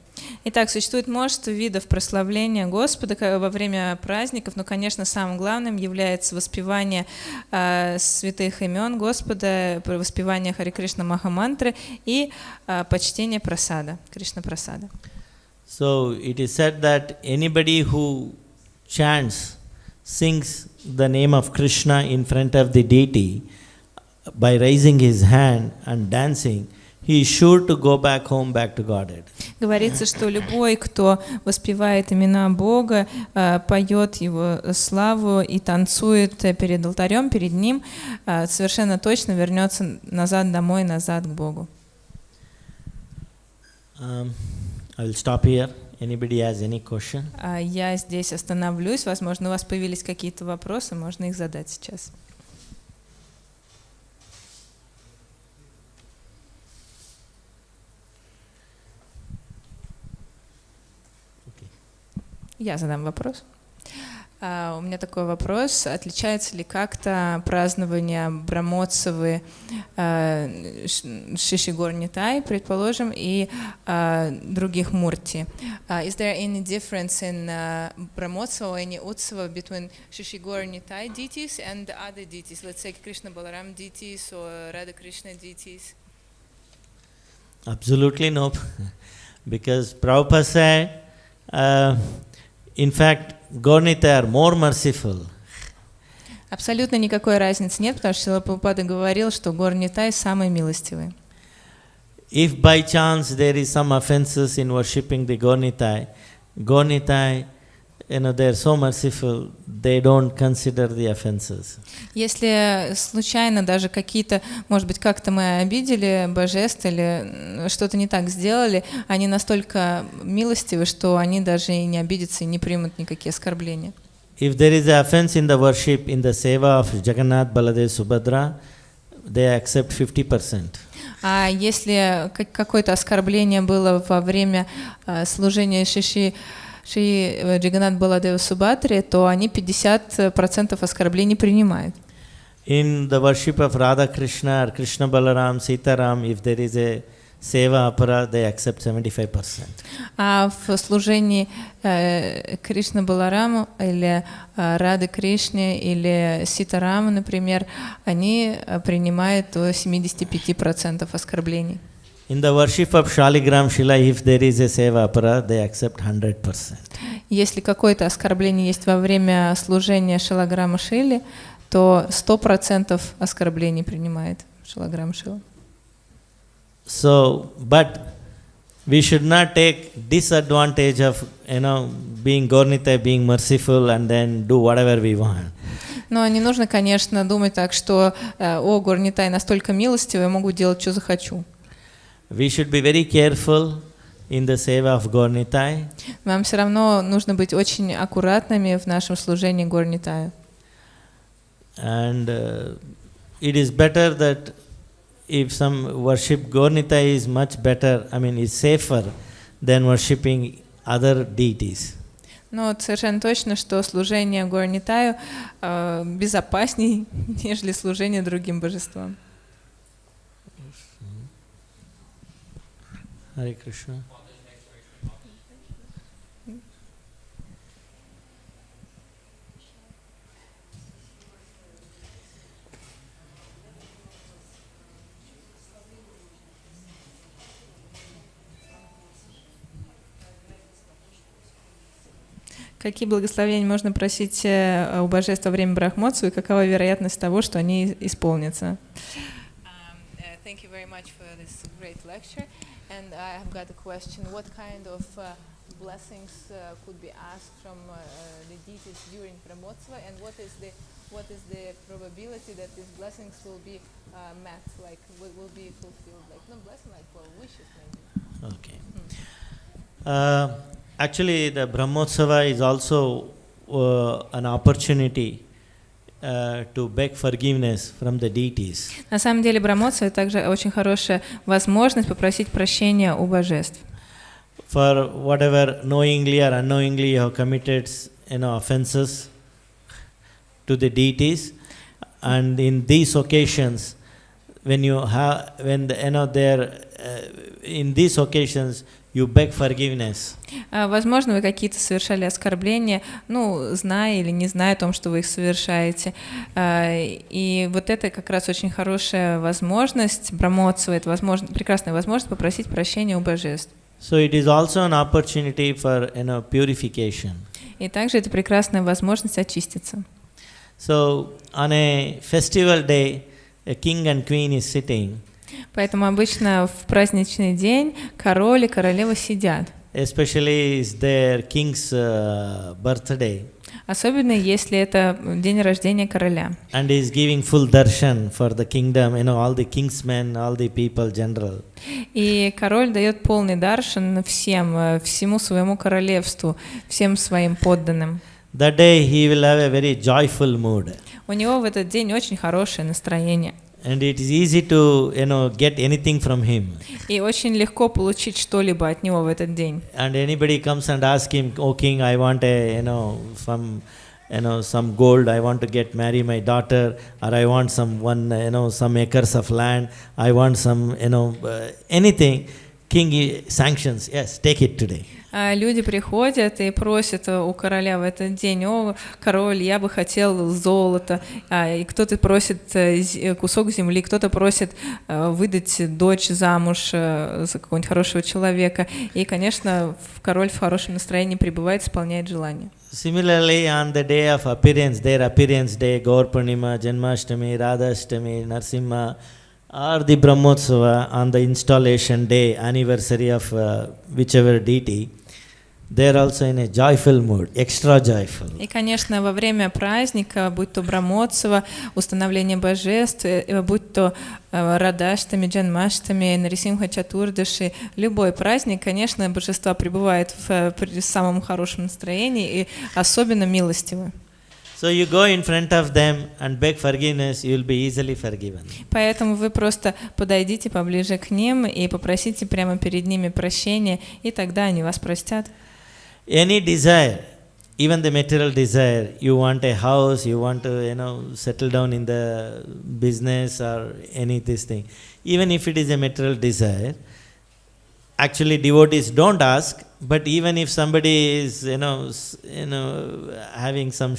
Итак, существует множество видов прославления Господа во время праздников, но, конечно, самым главным является воспевание святых имен Господа, воспевание Харе Кришна Махамантры и почтение прасада, Кришна прасада. So it is said that anybody who chants, sings the name of Krishna in front of the deity by raising his hand and dancing, he is sure to go back home, back to Godhead. Говорится, что любой, кто воспевает имена Бога, поет Его славу и танцует перед алтарем, перед Ним, совершенно точно вернется назад домой, назад к Богу. I will stop here. Anybody has any question? Я здесь остановлюсь. Возможно, у вас появились какие-то вопросы, можно их задать сейчас. Я задам вопрос. У меня такой вопрос. Отличается ли как-то празднование Брахмотсавы Шишигор Нитай, предположим, и других мурти? Is there any difference in Brahmotsava or any Utsava between Shishigor Nitai deities and other deities? Let's say Krishna Balaram deities or Radha Krishna deities? Absolutely no. Because Prabhupada said, in fact, Gaur-Nitai are more merciful. Абсолютно никакой разницы нет, потому что Шрила Прабхупада говорил, что Гор-Нитай самый милостивый. If by chance there is some offenses in worshipping the Gaur-Nitai, they are so merciful, they don't consider the offenses. Если случайно даже какие-то, может быть, как-то мы обидели божеств или что-то не так сделали, они настолько милостивы, что они даже и не обидятся и не примут никакие оскорбления. If there is an offense in the worship, in the seva of Jagannath, Baladev, Subhadra, they accept 50%. А если какое-то оскорбление было во время служения Шри Джаганнат Баладева Субхадре, то они 50% оскорблений принимают. In the worship of Radha Krishna or Krishna Balaram, Sitaram, if there is a seva apara, they accept 75%. А в служении Кришна Балараму или Рады Кришне или Ситараму, например, они принимают до 75% оскорблений. In the worship of Shaligram Shila, if there is a seva apara, they accept 100%. Если какое-то оскорбление есть во время служения Шалаграма Шили, то 100% оскорблений принимает Шалаграм Шила. So, but we should not take disadvantage of, being Gaur-Nitai, being merciful, and then do whatever we want. Но не нужно, конечно, думать так, что Гор-Нитай настолько милостивый, я могу делать, что захочу. We should be very careful in the seva of Gaur-Nitai. Нам все равно нужно быть очень аккуратными в нашем служении Гор-Нитаю. And it is better that if some worship Gaur-Nitai is much better, is safer than worshipping other deities. Но совершенно точно, что служение Гор-Нитаю безопасней, нежели служение другим божествам. Hare Krishna. Какие благословения можно просить у божеств во время Брахмотсавы и какова вероятность того, что они исполнятся? Thank you very much for this great lecture. And I have got a question. What kind of blessings could be asked from the deities during Brahmotsava, and what is the probability that these blessings will be met, like will be fulfilled, like no blessing, like wishes maybe? Okay. Actually, the Brahmotsava is also an opportunity to beg forgiveness from the deities. На самом деле Брахмотсава также очень хорошая возможность попросить прощения у божеств. For whatever knowingly or unknowingly you have committed, offenses to the deities, and in these occasions, in these occasions, you beg forgiveness. Возможно, вы какие-то совершали оскорбления, ну, зная или не зная о том, что вы их совершаете. И вот это как раз очень хорошая возможность, Брахмотсава, это прекрасная возможность попросить прощения у божеств. So it is also an opportunity for, purification. И также это прекрасная возможность очиститься. So on a festival day, a king and queen is sitting. Поэтому обычно в праздничный день король и королева сидят. Especially is their king's birthday. Особенно если это день рождения короля. And he is giving full darshan for the kingdom, all the kingsmen, all the people general. И король дает полный даршан всему своему королевству, всем своим подданным. That day he will have a very joyful mood. У него в этот день очень хорошее настроение. And it is easy to, get anything from him. И очень легко получить что-либо от него в этот день. And anybody comes and asks him, "Oh king, I want some gold. I want to get marry my daughter, or I want some acres of land. I want some, anything." King sanctions. Yes, take it today. Люди приходят и просят у короля в этот день: «О, король, я бы хотел золото». И кто-то просит кусок земли, кто-то просит выдать дочь замуж за какого-нибудь хорошего человека. И, конечно, король в хорошем настроении пребывает, исполняет желание. Similarly, on the day of appearance, their appearance day, Gaur Purnima, Janmashtami, Radhashtami, Narsimha, or the Brahmotsava on the installation day, anniversary of whichever deity, they are also in a joyful mood, extra joyful. И, конечно, во время праздника, будь то Брахмотсава, установление божеств, будь то Радхаштами, Джанмаштами, Нарисимха Чатурдаши, любой праздник, конечно, божества пребывают в самом хорошем настроении и особенно милостивы. So you go in front of them and beg forgiveness, you will be easily forgiven. Поэтому вы просто подойдите поближе к ним и попросите прямо перед ними прощения, и тогда они вас простят. Any desire, even the material desire, you want a house, you want to, settle down in the business or any this thing. Even if it is a material desire, actually devotees don't ask, but even if somebody is, having some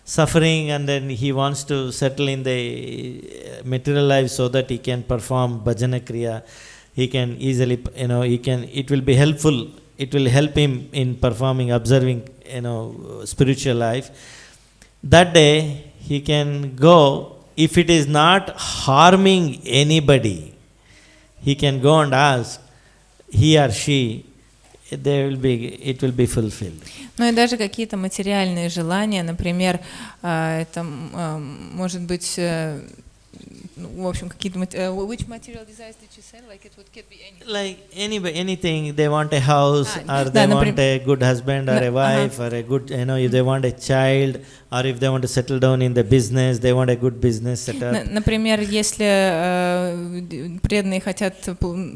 suffering and then he wants to settle in the material life so that he can perform bhajana kriya, he can easily, it will be helpful. It will help him in performing, observing, spiritual life. That day, he can go, if it is not harming anybody, he can go and ask, he or she, it will be fulfilled. Ну и даже какие-то материальные желания, например, это может быть, в общем, какие-то which material desires did you say? Like it could be anything. Like anything. They want a house, or they want a good husband or a wife, or a good, if they want a child, or if they want to settle down in the business, they want a good business setup. Например, если преданные хотят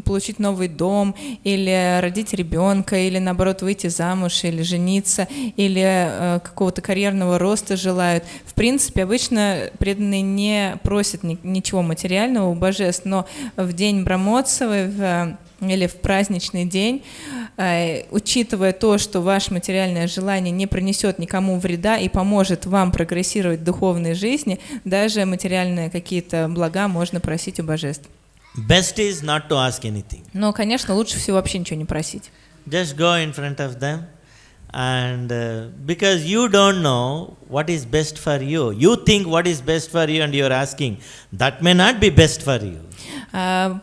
получить новый дом, или родить ребенка, или наоборот выйти замуж, или жениться, или какого-то карьерного роста желают. В принципе, обычно преданные не просят ничего материального у божеств, но в день Брахмотсавы или в праздничный день, учитывая то, что ваше материальное желание не принесет никому вреда и поможет вам прогрессировать в духовной жизни, даже материальные какие-то блага можно просить у божеств. Best is not to ask anything. Но, конечно, лучше всего вообще ничего не просить. Just go in front of them, and because you don't know what is best for you. You think what is best for you and you are asking. That may not be best for you.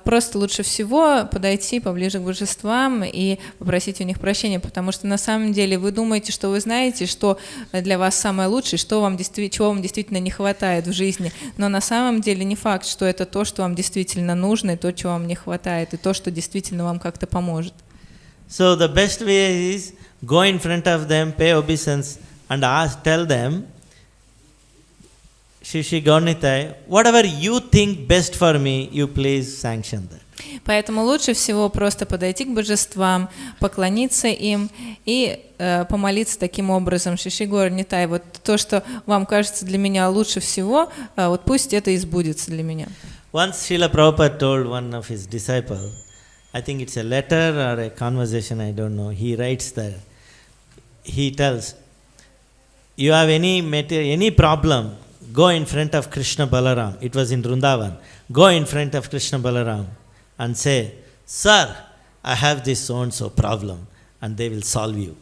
Просто лучше всего подойти поближе к божествам и попросить у них прощения, потому что на самом деле вы думаете, что вы знаете, что для вас самое лучшее, чего вам действительно не хватает в жизни, но на самом деле не факт, что это то, что вам действительно нужно, и то, чего вам не хватает, и то, что действительно вам как-то поможет. So the best way is go in front of them, pay obeisance, and tell them, Shishi Gaurnitai, whatever you think best for me, you please sanction that. Поэтому лучше всего просто подойти к божествам, поклониться им и помолиться таким образом: Шиши Gaurnitai, вот то, что вам кажется для меня лучше всего, вот пусть это и сбудется для меня. Once Srila Prabhupada told one of his disciples, I think it's a letter or a conversation, I don't know. He writes there. He tells, you have any problem, go in front of Krishna Balaram. It was in Vrindavan. Go in front of Krishna Balaram and say, Sir, I have this so-and-so problem, and they will solve you.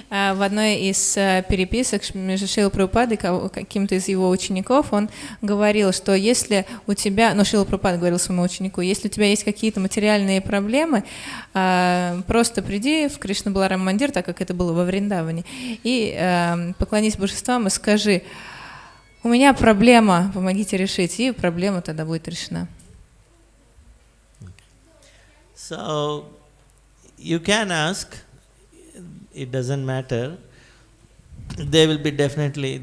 В одной из переписок между Шрилой Прабхупадой и каким-то из его учеников он говорил, что если у тебя, Шрила Прабхупада говорил своему ученику, если у тебя есть какие-то материальные проблемы, просто приди в Кришна Баларам Мандир, так как это было во Вриндаване, и поклонись божествам и скажи, у меня проблема, помогите решить, и проблема тогда будет решена. So, you can ask, it doesn't matter. They will definitely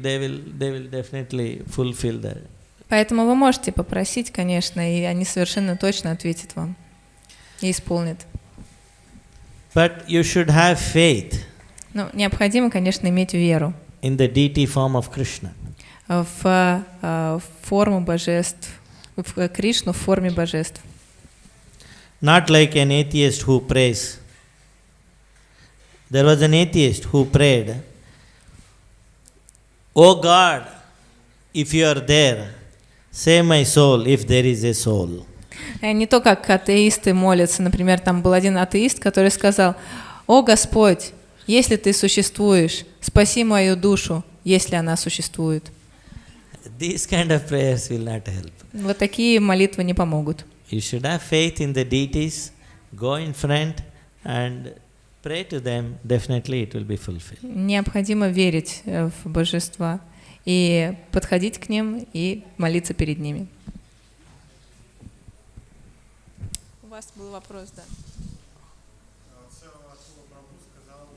fulfill that. Поэтому вы можете попросить, конечно, и они совершенно точно ответят вам и исполнят. But you should have faith. Но необходимо, конечно, иметь веру In the deity form of Krishna. в форму божеств, в Кришну в форме божеств. Not like an atheist who prays. There was an atheist who prayed, "Oh God, if you are there, save my soul if there is a soul." Не то, как атеисты молятся. Например, там был один атеист, который сказал, «О Господь, если Ты существуешь, спаси мою душу, если она существует». These kind of prayers will not help. Вот такие молитвы не помогут. You should have faith in the deities, go in front and pray to them, definitely it will be fulfilled. Необходимо верить в божества и подходить к ним и молиться перед ними. У вас был вопрос, да? Севатула прабху сказал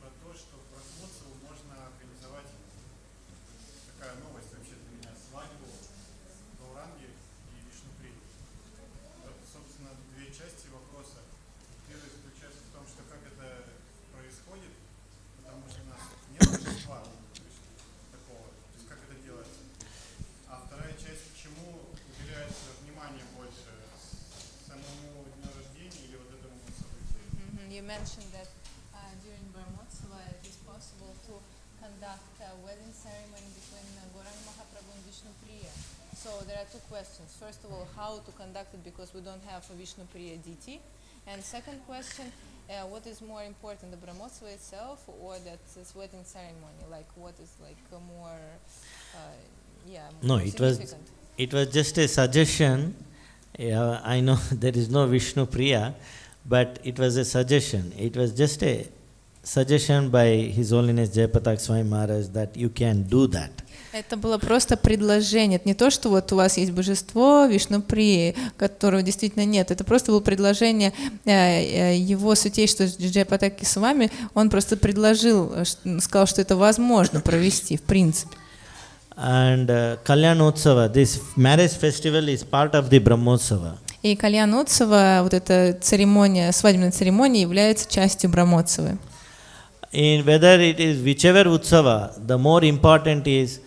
про то, что в Брахмотсаву можно организовать, такая новость вообще для меня, свадьбу Гауранги и Вишнуприи. Собственно, две части вопроса. Первый заключается в том, что как это происходит, потому что у нас нет божества такого, то есть как это делается. А вторая часть, к чему уделяется внимание больше, самому дню рождения или вот этому событию? You mentioned that during Brahmotsava it is possible to conduct a wedding ceremony between Gauranga Mahaprabhu and Vishnupriya. So there are two questions. First of all, how to conduct it because we don't have a Vishnupriya deity. And second question, what is more important, the Brahmotsava itself or that this wedding ceremony? Like what is like more, No, significant? it was just a suggestion. Yeah, I know there is no Vishnu Priya, but it was a suggestion. It was just a suggestion by His Holiness Jayapatak Swami Maharaj that you can do that. Это было просто предложение. Это не то, что вот у вас есть божество Вишнуприи, которого действительно нет. Это просто было предложение его святейшества Джайапатаки Свами. Он просто предложил, сказал, что это возможно провести в принципе. And Kalyanutsava, this marriage festival is part of the Brahmotsava. И Кальяноутсава, вот эта церемония, свадебная церемония, является частью Брахмотсавы. In whether it is whichever Utsava, the more important is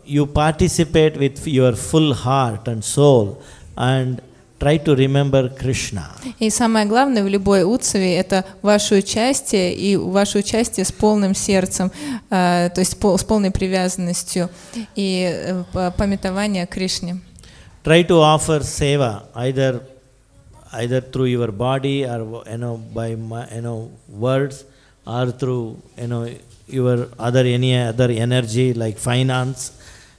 you participate with your full heart and soul and try to remember Krishna. И самое главное в любой утсаве – это ваше участие, и ваше участие с полным сердцем, то есть с полной привязанностью и памятование о Кришне. Try to offer seva either through your body or by words or through your any other energy like finance.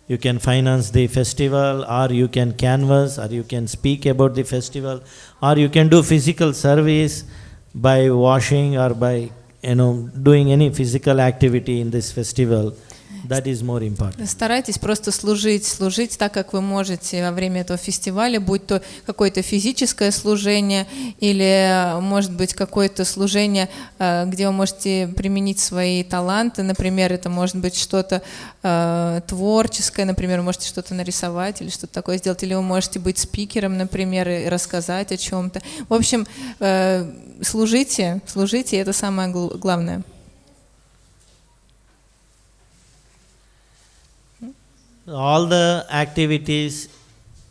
You can finance the festival, or you can canvas, or you can speak about the festival, or you can do physical service by washing or by doing any physical activity in this festival. That is more important. Старайтесь просто служить так, как вы можете во время этого фестиваля, будь то какое-то физическое служение или, может быть, какое-то служение, где вы можете применить свои таланты. Например, это может быть что-то творческое, например, вы можете что-то нарисовать или что-то такое сделать, или вы можете быть спикером, например, и рассказать о чем-то. В общем, служите, это самое главное. All the activities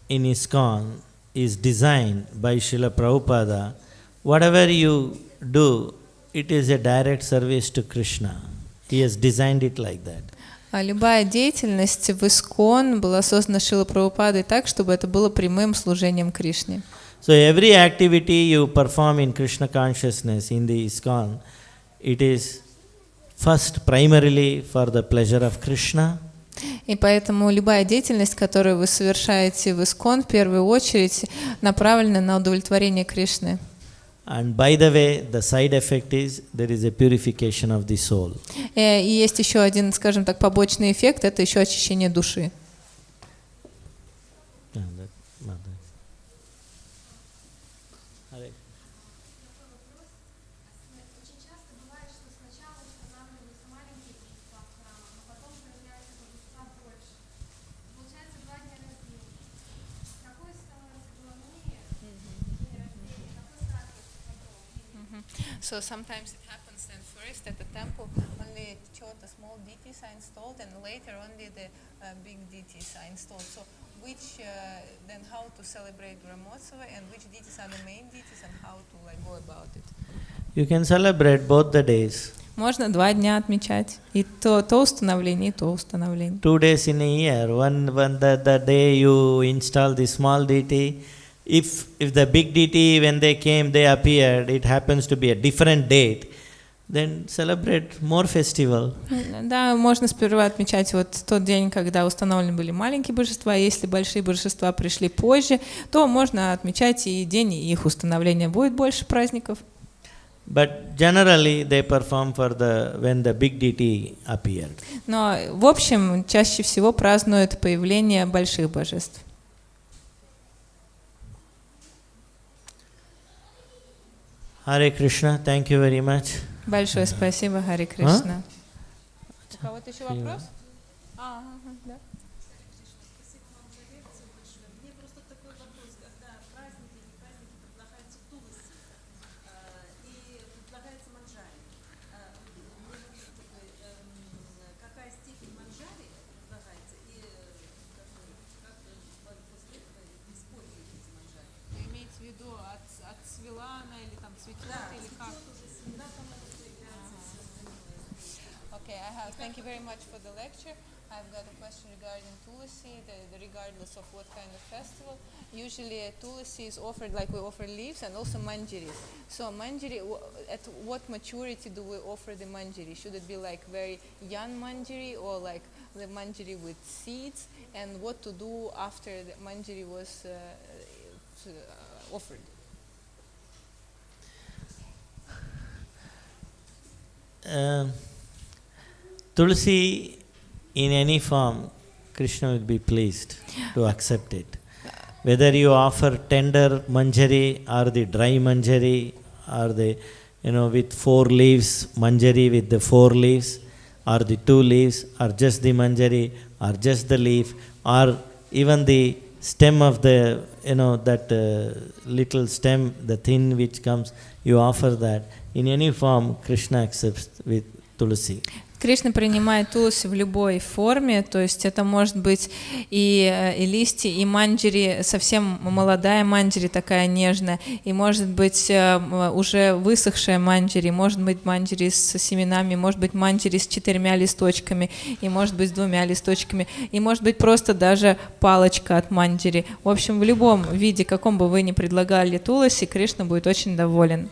in ISKCON is designed by Srila Prabhupada, whatever you do, it is a direct service to Krishna. He has designed it like that. Любая деятельность в ИСККОН была создана Шрилой Прабхупадой так, чтобы это было прямым служением Кришне. So every activity you perform in Krishna consciousness in the ISKCON, it is first primarily for the pleasure of Krishna. И поэтому любая деятельность, которую вы совершаете в ИСККОН, в первую очередь направлена на удовлетворение Кришны. And by the way, the side effect is there is a purification of the soul. И есть еще один, скажем так, побочный эффект, это еще очищение души. So sometimes it happens then first at the temple only the small deities are installed and later only the big deities are installed. So which then how to celebrate Brahmotsava and which deities are the main deities and how to go about it? You can celebrate both the days. Можно 2 дня отмечать. И то установление, и то установление. 2 days in a year. One the day you install the small deity. If the big deity, when they came, they appeared, it happens to be a different date, then celebrate more festival. Да, можно сперва отмечать вот тот день, когда установлены были маленькие божества, и если большие божества пришли позже, то можно отмечать и день их установления. Будет больше праздников. But generally they perform when the big deity appeared. Но в общем чаще всего празднуют появление больших божеств. Hare Krishna, thank you very much. Большое спасибо, Харе Кришна. У кого-то еще вопрос? Да. Мне просто такой вопрос, когда праздники предлагаются туласи и предлагается манджари. Какая степень манджари предлагается и как после этого используют эти манджари? Вы имеете в виду от цвела она или там цветет или как? Okay, thank you very much for the lecture. I've got a question regarding Tulasi, regardless of what kind of festival. Usually Tulasi is offered like we offer leaves and also manjari. So manjari, at what maturity do we offer the manjari? Should it be like very young manjari or like the manjari with seeds? And what to do after the manjari was offered? Tulsi in any form, Krishna will be pleased to accept it. Whether you offer tender manjari or the dry manjari or the with 4 leaves manjari with the 4 leaves or the 2 leaves or just the manjari or just the leaf or even the stem of the that little stem, the thin which comes, you offer that. In any form, Krishna accepts with Tulsi. Кришна принимает туласи в любой форме, то есть это может быть и листья, и манджари, совсем молодая манджари, такая нежная, и может быть уже высохшая манджари, может быть манджари с семенами, может быть манджари с 4 листочками, и может быть с 2 листочками, и может быть просто даже палочка от манджари. В общем, в любом виде, каком бы вы ни предлагали туласи, Кришна будет очень доволен.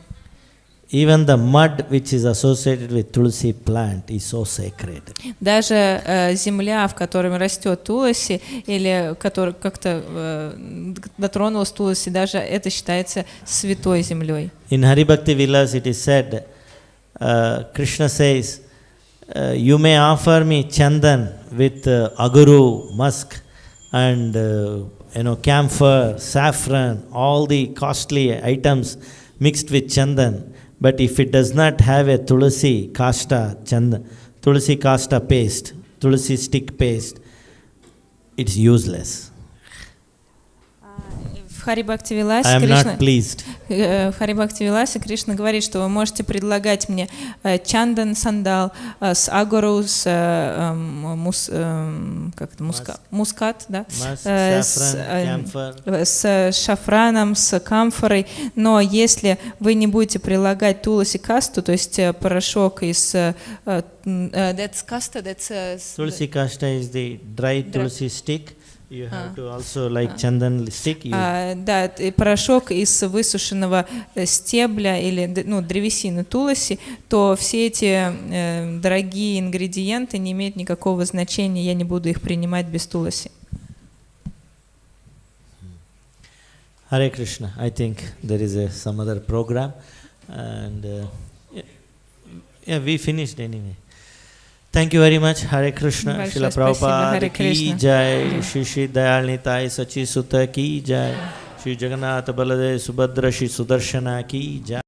Even the mud which is associated with Tulsi plant is so sacred. Даже земля, в которой растет туласи, или которая как-то дотронулась туласи, даже это считается святой землей. In Hari Bhakti Vilas it is said, Krishna says, you may offer me chandan with aguru, musk, and camphor, saffron, all the costly items mixed with chandan. But if it does not have a tulasi kasta paste, tulasi stick paste, it's useless. Хари Бхакти I Виласе am Кришна, not pleased. в Хари Бхакти Виласе Кришна говорит, что вы можете предлагать мне чандан сандал с агуру, с мускат, да, Musk, с saffron, camphor. с шафраном, с камфорой, но если вы не будете прилагать туласи касту, то есть порошок из that's kasta, that's Tulsi kasta is the dry tulsi stick. You have to also like chandan stick. да, и порошок из высушенного стебля или древесины туласи, то все эти дорогие ингредиенты не имеют никакого значения, я не буду их принимать без туласи. Hare Krishna. I think there is some other program, and yeah, we finished anyway. Thank you very much. Hare Krishna. Большое Srila спасибо. Prabhupada Hare ki Krishna. jai. Shri Shri Dayal Nitai Sachi Sutta ki jai. Shri Jagannath Baladev Subhadra Shri Sudarshana ki jai.